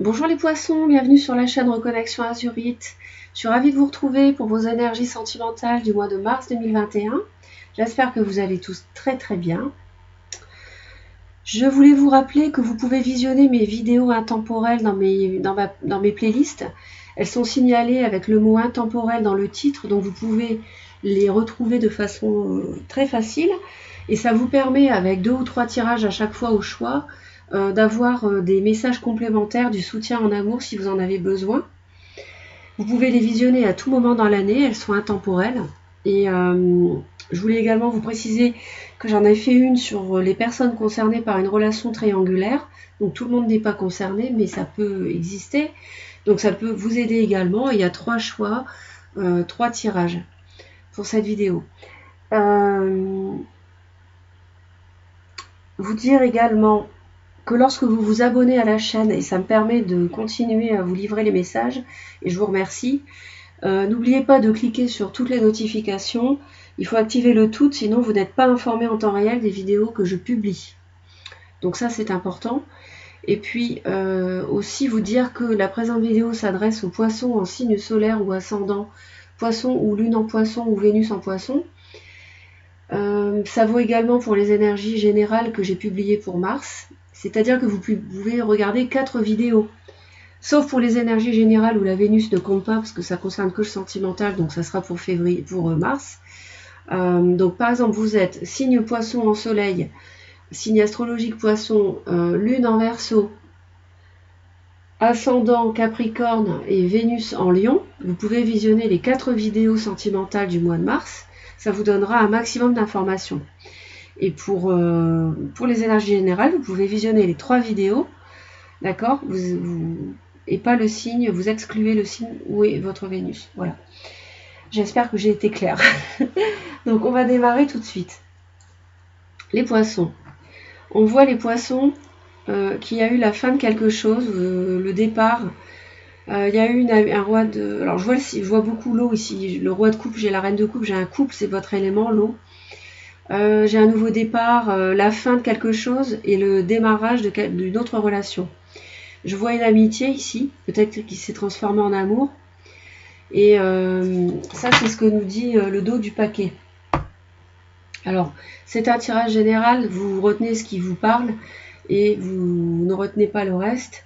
Bonjour les poissons, bienvenue sur la chaîne Reconnexion Azurite. Je suis ravie de vous retrouver pour vos énergies sentimentales du mois de mars 2021. J'espère que vous allez tous très bien. Je voulais vous rappeler que vous pouvez visionner mes vidéos intemporelles dans mes playlists. Elles sont signalées avec le mot intemporel dans le titre, donc vous pouvez les retrouver de façon très facile. Et ça vous permet, avec 2 ou 3 tirages à chaque fois au choix, d'avoir des messages complémentaires du soutien en amour si vous en avez besoin. Vous pouvez les visionner à tout moment dans l'année, elles sont intemporelles. Et je voulais également vous préciser que j'en ai fait une sur les personnes concernées par une relation triangulaire. Donc tout le monde n'est pas concerné, mais ça peut exister. Donc ça peut vous aider également. Il y a 3 choix, 3 tirages pour cette vidéo. Vous dire également que lorsque vous vous abonnez à la chaîne, et ça me permet de continuer à vous livrer les messages, et je vous remercie, n'oubliez pas de cliquer sur toutes les notifications. Il faut activer le tout, sinon vous n'êtes pas informé en temps réel des vidéos que je publie. Donc ça c'est important. Et puis aussi vous dire que la présente vidéo s'adresse aux poissons en signe solaire ou ascendant poisson, ou lune en poisson, ou Vénus en poisson. Ça vaut également pour les énergies générales que j'ai publiées pour mars. C'est-à-dire que vous pouvez regarder 4 vidéos. Sauf pour les énergies générales où la Vénus ne compte pas, parce que ça concerne que le sentimental, donc ça sera pour mars. Donc par exemple, vous êtes signe poisson en soleil, signe astrologique poisson, lune en verseau, ascendant capricorne et Vénus en lion. Vous pouvez visionner les 4 vidéos sentimentales du mois de mars. Ça vous donnera un maximum d'informations. Et pour les énergies générales, vous pouvez visionner les 3 vidéos, d'accord, et pas le signe, vous excluez le signe où est votre Vénus. Voilà. J'espère que j'ai été claire. Donc on va démarrer tout de suite. Les poissons. On voit les poissons qu'il y a eu la fin de quelque chose, le départ. Il y a eu un roi de... Alors je vois beaucoup l'eau ici. Le roi de coupe, j'ai la reine de coupe, j'ai un couple, c'est votre élément, l'eau. J'ai un nouveau départ, la fin de quelque chose et le démarrage d'une autre relation. Je vois une amitié ici, peut-être qui s'est transformée en amour. Et ça, c'est ce que nous dit le dos du paquet. Alors, c'est un tirage général, vous retenez ce qui vous parle et vous ne retenez pas le reste.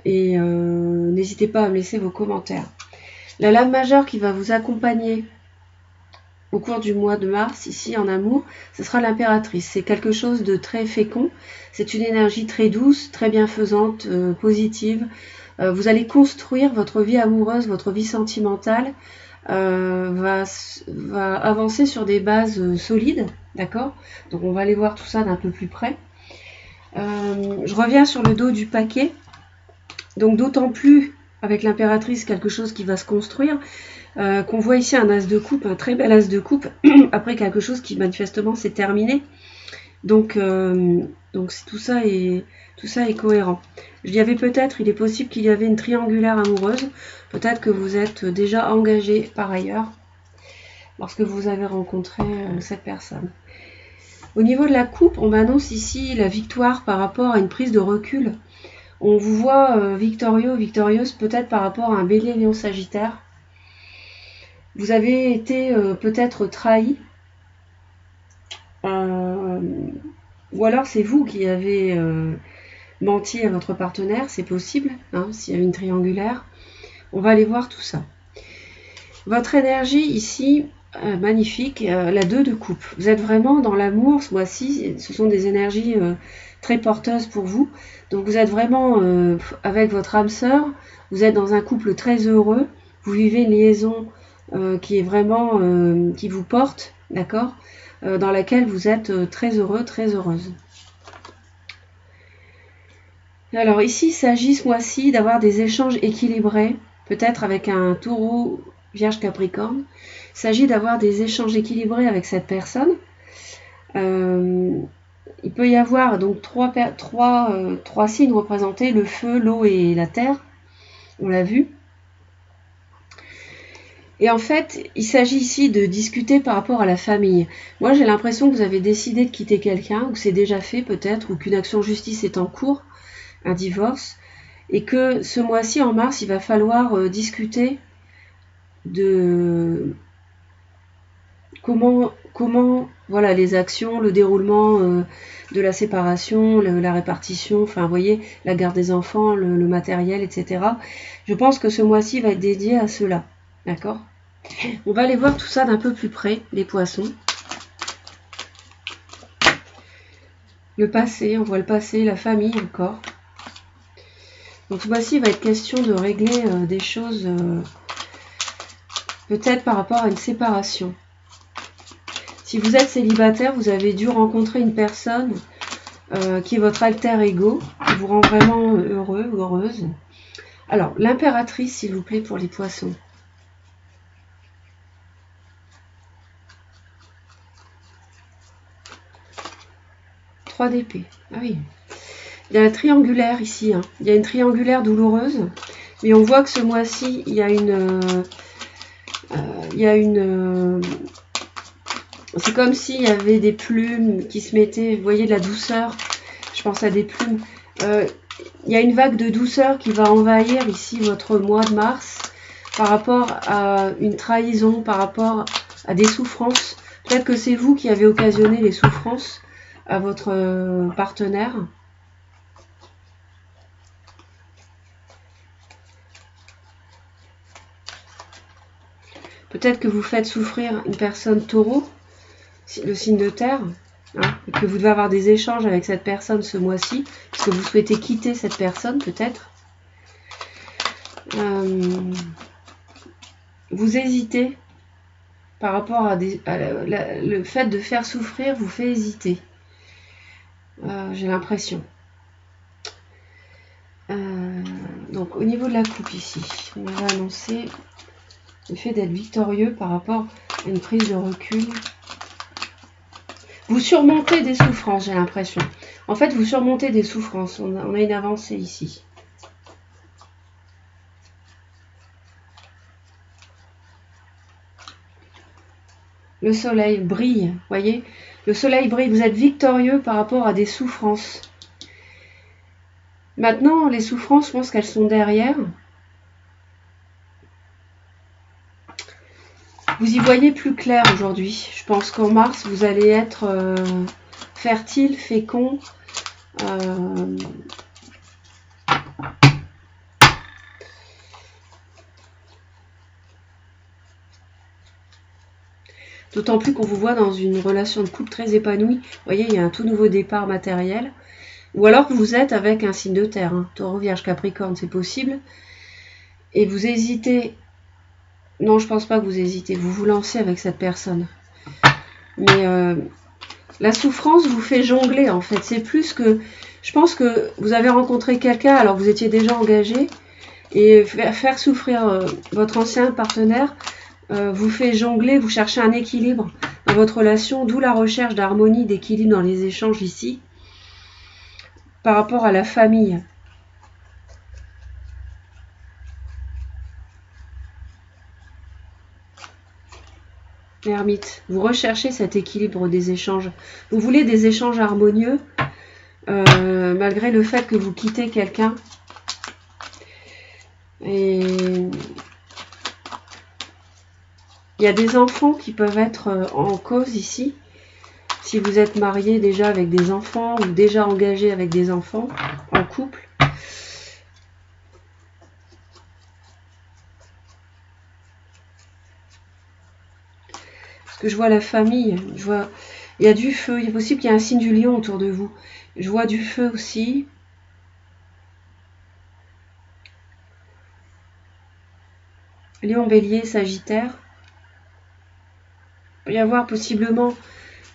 Et n'hésitez pas à me laisser vos commentaires. La lame majeure qui va vous accompagner au cours du mois de mars, ici en amour, ce sera l'impératrice. C'est quelque chose de très fécond. C'est une énergie très douce, très bienfaisante, positive. Vous allez construire votre vie amoureuse, votre vie sentimentale va avancer sur des bases solides, d'accord? Donc on va aller voir tout ça d'un peu plus près. Je reviens sur le dos du paquet. Donc d'autant plus avec l'impératrice quelque chose qui va se construire. Qu'on voit ici un as de coupe, un très bel as de coupe, après quelque chose qui manifestement s'est terminé. Donc tout ça est cohérent. Il est possible qu'il y avait une triangulaire amoureuse. Peut-être que vous êtes déjà engagé par ailleurs lorsque vous avez rencontré cette personne. Au niveau de la coupe, on m'annonce ici la victoire par rapport à une prise de recul. On vous voit victorieux, victorieuse, peut-être par rapport à un bélier lion sagittaire. Vous avez été peut-être trahi, ou alors c'est vous qui avez menti à votre partenaire, c'est possible, hein, s'il y a une triangulaire. On va aller voir tout ça. Votre énergie ici, magnifique, la 2 de coupe. Vous êtes vraiment dans l'amour ce mois-ci, ce sont des énergies très porteuses pour vous. Donc vous êtes vraiment avec votre âme sœur, vous êtes dans un couple très heureux, vous vivez une liaison qui est vraiment, qui vous porte, d'accord, dans laquelle vous êtes très heureux, très heureuse. Alors ici, il s'agit ce mois-ci d'avoir des échanges équilibrés, peut-être avec un taureau, vierge, capricorne. Il s'agit d'avoir des échanges équilibrés avec cette personne. Il peut y avoir donc trois signes représentés, le feu, l'eau et la terre, on l'a vu. Et en fait, il s'agit ici de discuter par rapport à la famille. Moi, j'ai l'impression que vous avez décidé de quitter quelqu'un, ou que c'est déjà fait peut-être, ou qu'une action en justice est en cours, un divorce. et que ce mois-ci, en mars, il va falloir discuter de comment voilà, les actions, le déroulement de la séparation, la répartition, enfin, vous voyez, la garde des enfants, le matériel, etc. Je pense que ce mois-ci va être dédié à cela, d'accord? On va aller voir tout ça d'un peu plus près, les poissons. Le passé, on voit le passé, la famille encore. Donc ce mois-ci, il va être question de régler des choses, peut-être par rapport à une séparation. Si vous êtes célibataire, vous avez dû rencontrer une personne qui est votre alter ego, qui vous rend vraiment heureux ou heureuse. Alors, l'impératrice, s'il vous plaît, pour les poissons. Trois d'épée. Ah oui. Il y a la triangulaire ici. Hein. Il y a une triangulaire douloureuse. Mais on voit que ce mois-ci, il y a c'est comme s'il y avait des plumes qui se mettaient, vous voyez, de la douceur. Je pense à des plumes. Il y a une vague de douceur qui va envahir ici votre mois de mars par rapport à une trahison, par rapport à des souffrances. Peut-être que c'est vous qui avez occasionné les souffrances à votre partenaire. Peut-être que vous faites souffrir une personne taureau, le signe de terre, hein, et que vous devez avoir des échanges avec cette personne ce mois-ci, parce que vous souhaitez quitter cette personne peut-être. Vous hésitez par rapport à le fait de faire souffrir vous fait hésiter. J'ai l'impression. Donc au niveau de la coupe ici, on va annoncer le fait d'être victorieux par rapport à une prise de recul. Vous surmontez des souffrances, j'ai l'impression. En fait, vous surmontez des souffrances. On a une avancée ici. Le soleil brille, voyez? Le soleil brille, vous êtes victorieux par rapport à des souffrances. Maintenant, les souffrances, je pense qu'elles sont derrière. Vous y voyez plus clair aujourd'hui. Je pense qu'en mars, vous allez être fertile, fécond. D'autant plus qu'on vous voit dans une relation de couple très épanouie. Vous voyez, il y a un tout nouveau départ matériel. Ou alors que vous êtes avec un signe de terre. Hein. Taureau, Vierge, Capricorne, c'est possible. Et vous hésitez. Non, je pense pas que vous hésitez. Vous vous lancez avec cette personne. Mais la souffrance vous fait jongler, en fait. C'est plus que... Je pense que vous avez rencontré quelqu'un alors que vous étiez déjà engagé. Et faire souffrir votre ancien partenaire vous fait jongler. Vous cherchez un équilibre dans votre relation. D'où la recherche d'harmonie, d'équilibre dans les échanges ici. Par rapport à la famille. L'ermite, vous recherchez cet équilibre des échanges. Vous voulez des échanges harmonieux, malgré le fait que vous quittez quelqu'un. Et il y a des enfants qui peuvent être en cause ici. Si vous êtes marié déjà avec des enfants ou déjà engagé avec des enfants en couple. Parce que je vois la famille, je vois, il y a du feu, il est possible qu'il y ait un signe du lion autour de vous. Je vois du feu aussi. Lion, Bélier, Sagittaire. Il peut y avoir possiblement,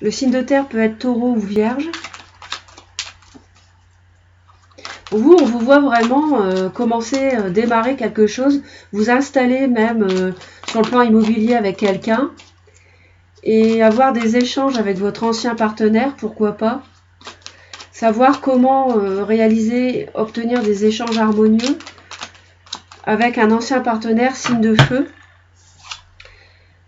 le signe de terre peut être Taureau ou Vierge. Vous, on vous voit vraiment commencer, démarrer quelque chose, vous installer même sur le plan immobilier avec quelqu'un et avoir des échanges avec votre ancien partenaire, pourquoi pas. Savoir comment réaliser, obtenir des échanges harmonieux avec un ancien partenaire, signe de feu.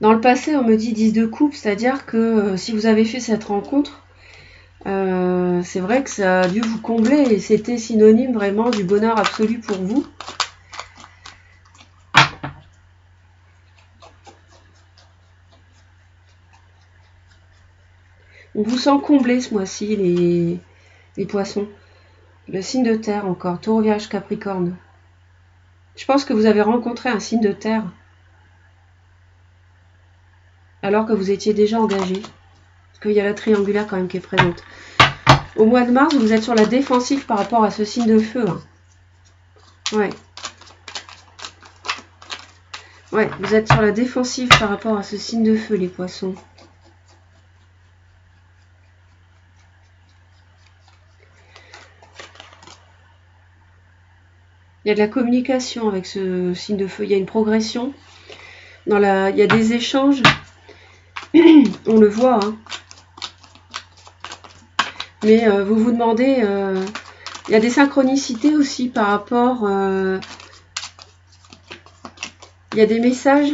Dans le passé, on me dit 10 de coupe, c'est-à-dire que si vous avez fait cette rencontre, C'est vrai que ça a dû vous combler et c'était synonyme vraiment du bonheur absolu pour vous. On vous sent comblé ce mois-ci, les poissons. Le signe de terre encore, Taureau, Vierge, Capricorne. Je pense que vous avez rencontré un signe de terre alors que vous étiez déjà engagé. Parce qu'il y a la triangulaire quand même qui est présente. Au mois de mars, vous êtes sur la défensive par rapport à ce signe de feu. Hein. Ouais. Ouais, vous êtes sur la défensive par rapport à ce signe de feu, les poissons. Il y a de la communication avec ce signe de feu. Il y a une progression. Il y a des échanges. On le voit. Hein. Mais vous vous demandez... il y a des synchronicités aussi par rapport... il y a des messages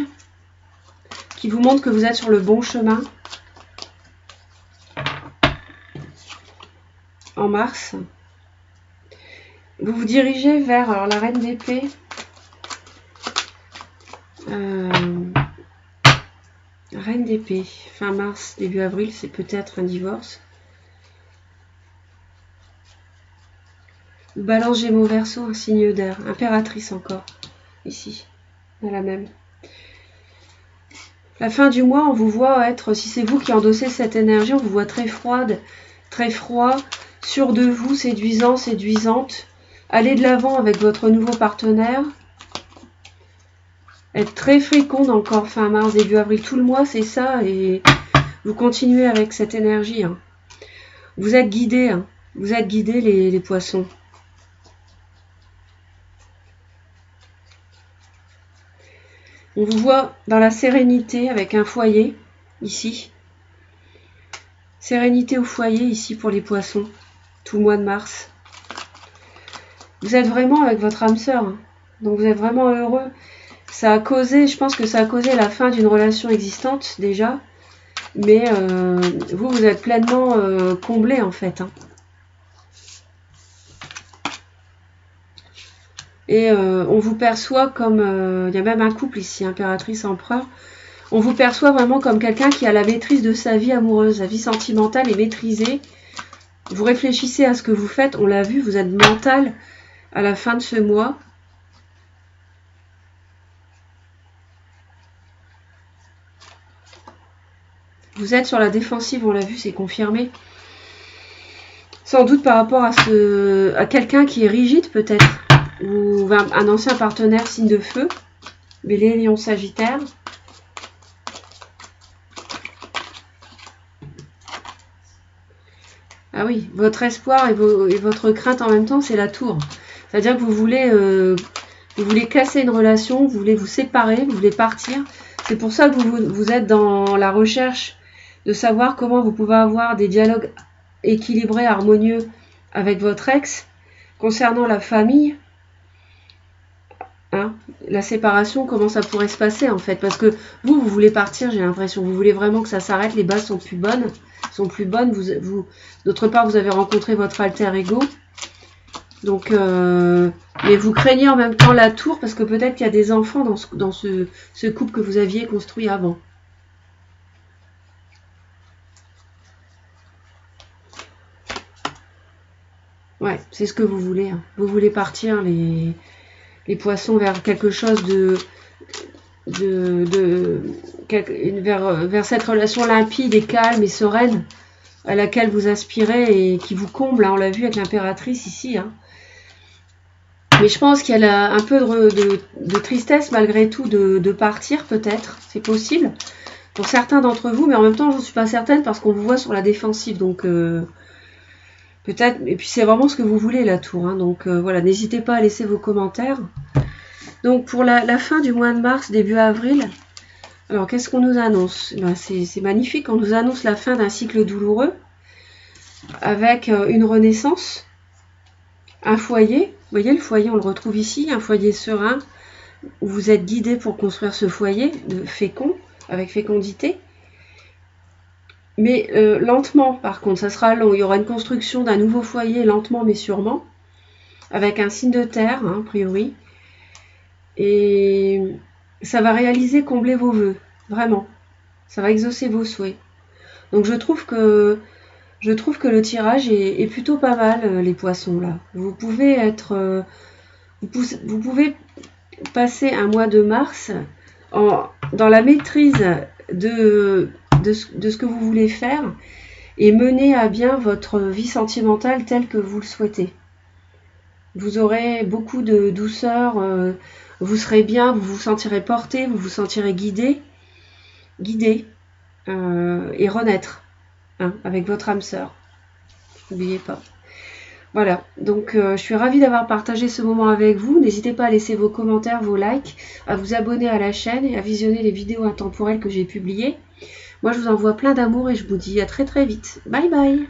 qui vous montrent que vous êtes sur le bon chemin. En mars. Vous vous dirigez vers alors, la reine d'épée. Reine d'épée. Fin mars, début avril, c'est peut-être un divorce. Balance, Gémeaux, Verseau, un signe d'air. Impératrice encore. Ici. Dans la même. La fin du mois, on vous voit être, si c'est vous qui endossez cette énergie, on vous voit très froide, très froid, sûr de vous, séduisant, séduisante. Allez de l'avant avec votre nouveau partenaire. Être très féconde encore fin mars, début avril. Tout le mois, c'est ça. Et vous continuez avec cette énergie. Hein. Vous êtes guidés. Hein. Vous êtes guidés, les poissons. On vous voit dans la sérénité avec un foyer, ici. Sérénité au foyer, ici, pour les poissons. Tout le mois de mars. Vous êtes vraiment avec votre âme sœur. Hein. Donc vous êtes vraiment heureux. Ça a causé, je pense que ça a causé la fin d'une relation existante, déjà. Mais vous êtes pleinement comblé, en fait. Hein. Et on vous perçoit comme... il y a même un couple ici, impératrice, empereur. On vous perçoit vraiment comme quelqu'un qui a la maîtrise de sa vie amoureuse. La vie sentimentale est maîtrisée. Vous réfléchissez à ce que vous faites. On l'a vu, vous êtes mental à la fin de ce mois. Vous êtes sur la défensive, on l'a vu, c'est confirmé. Sans doute par rapport à quelqu'un qui est rigide peut-être. Ou un ancien partenaire signe de feu. Bélier, Lion, Sagittaire. Ah oui, votre espoir et votre crainte en même temps, c'est la tour. C'est-à-dire que vous voulez casser une relation, vous voulez vous séparer, vous voulez partir. C'est pour ça que vous êtes dans la recherche de savoir comment vous pouvez avoir des dialogues équilibrés, harmonieux avec votre ex concernant la famille. Hein, la séparation, comment ça pourrait se passer en fait, parce que vous voulez partir, j'ai l'impression, vous voulez vraiment que ça s'arrête, les bases sont plus bonnes, d'autre part vous avez rencontré votre alter ego, donc mais vous craignez en même temps la tour, parce que peut-être qu'il y a des enfants dans ce couple que vous aviez construit avant. Ouais, c'est ce que vous voulez, hein. Vous voulez partir les poissons vers quelque chose vers cette relation limpide et calme et sereine à laquelle vous aspirez et qui vous comble, hein, on l'a vu avec l'impératrice ici. Hein. Mais je pense qu'il y a un peu de tristesse malgré tout de partir peut-être, c'est possible, pour certains d'entre vous, mais en même temps je ne suis pas certaine parce qu'on vous voit sur la défensive, donc... peut-être, et puis c'est vraiment ce que vous voulez la tour, hein, donc voilà, n'hésitez pas à laisser vos commentaires. Donc pour la fin du mois de mars, début avril, alors qu'est-ce qu'on nous annonce? Ben, c'est magnifique, on nous annonce la fin d'un cycle douloureux, avec une renaissance, un foyer, vous voyez le foyer on le retrouve ici, un foyer serein, où vous êtes guidé pour construire ce foyer de fécond, avec fécondité. Mais lentement, par contre, ça sera long. Il y aura une construction d'un nouveau foyer lentement mais sûrement, avec un signe de terre, hein, a priori. Et ça va réaliser, combler vos vœux, vraiment. Ça va exaucer vos souhaits. Donc je trouve que le tirage est plutôt pas mal, les poissons là. Vous pouvez être, vous pouvez passer un mois de mars dans la maîtrise de ce que vous voulez faire et mener à bien votre vie sentimentale telle que vous le souhaitez. Vous aurez beaucoup de douceur, vous serez bien, vous vous sentirez porté, vous vous sentirez guidé et renaître, hein, avec votre âme sœur. N'oubliez pas. Voilà, donc je suis ravie d'avoir partagé ce moment avec vous. N'hésitez pas à laisser vos commentaires, vos likes, à vous abonner à la chaîne et à visionner les vidéos intemporelles que j'ai publiées. Moi, je vous envoie plein d'amour et je vous dis à très très vite. Bye bye!